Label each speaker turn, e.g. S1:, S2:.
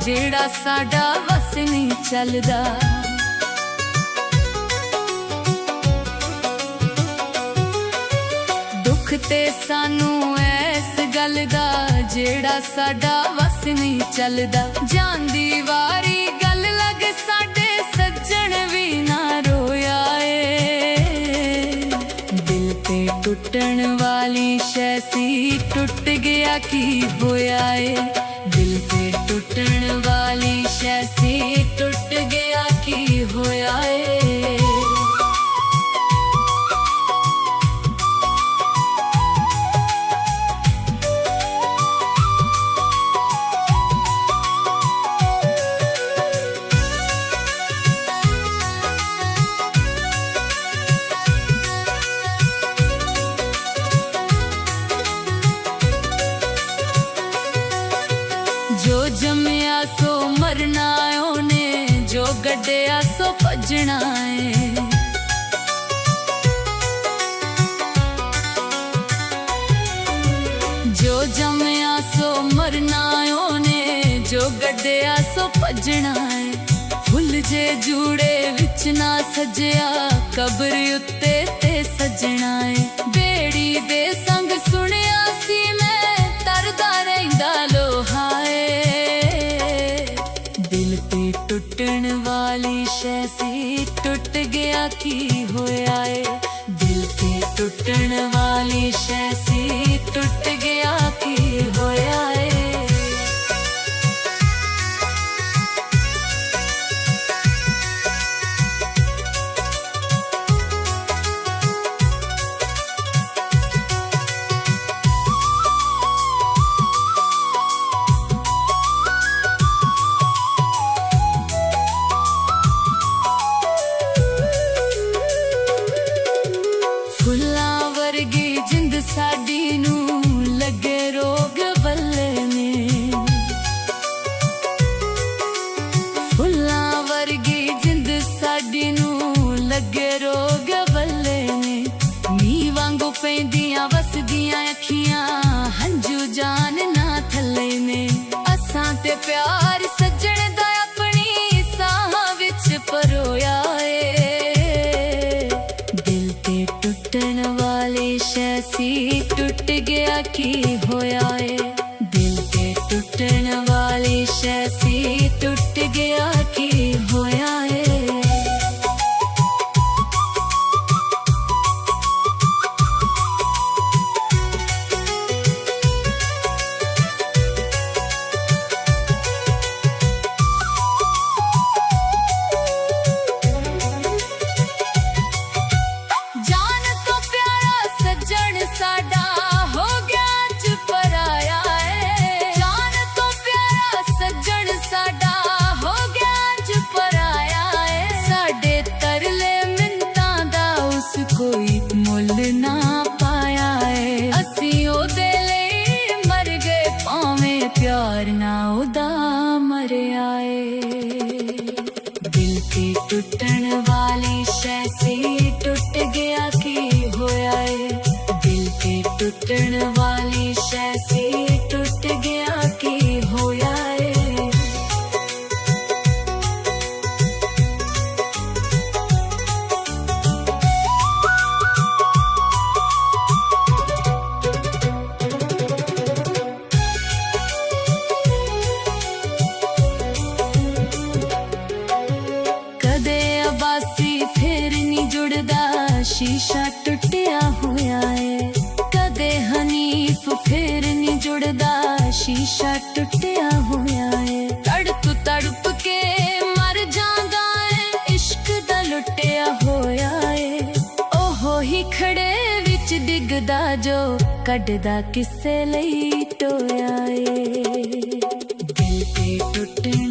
S1: जेड़ा साडा वस नहीं चलदा। दुख ते सानू ऐस गल दा जेड़ा साडा वस नहीं चलदा। जान दी वारी गल लग साडे सज्जण भी ना रोया ए। दिल ते टुटण वाली शै सी टुट गया की होया ए। दिल ते टुटण वाली शै सी टुट गया की होया ए। जो जमया सो मरना ओने, जो गड्ढिया सो भजना है। जो जमया सो मरना ओने, जो गड्ढिया सो भजना है। फुल जे जूड़े विच ना सजया, कबर उत्ते ते सजना है। बेड़ी दे संग सुनिया सी मैं तरदा रहिंदा लोहा ए। दिल ते टुटण वाली शै सी टुट गया की होया ए। दिल ते टुटण वाली शै सी टुट गया की होया ए। फुल्लां वर्गी जिंद साडी नू लगे रोग बल्ले ने। फुल्लां वर्गी जिंद साडी नू लगे रोग बल्ले ने। नी वांगू पैंदियां वसदियां अखियां, हंजू जान ना थल्ले ने। असां ते प्यार सज्जण दा अपनी साहां विच परोया ए। टुटण वाली शै सी टुट गया की होया ए। दिल ते टुटण वाली शै सी टुट गया की होया ए। साडा हो गया अज पराया ए। जान तो प्यारा सज्जण साडा हो गया अज पराया ए। साडे तरले मिन्तां दा उस कोई मुल ना पाया ए। असी ओदे लई मर गए भावें प्यार ना ओदा मरिया ए। दिल ते टुटण वाली शै सी टुट गया की होया ए। दिल ते टुटण वाली शै सी टुट गया की होया ए। कदे अबासी फिर नी जुड़दा, शीशा टुटिया होया ए। कदे हनीफ फिर नी जुड़दा, शीशा टुटिया होया ए। तड़प तड़प के मर जांदा ए, इश्क दा लुटिया होया ए। ओहो ही खड़े विच डिगदा जो कढदा किसे लई टोया ए। दिल ते टुटण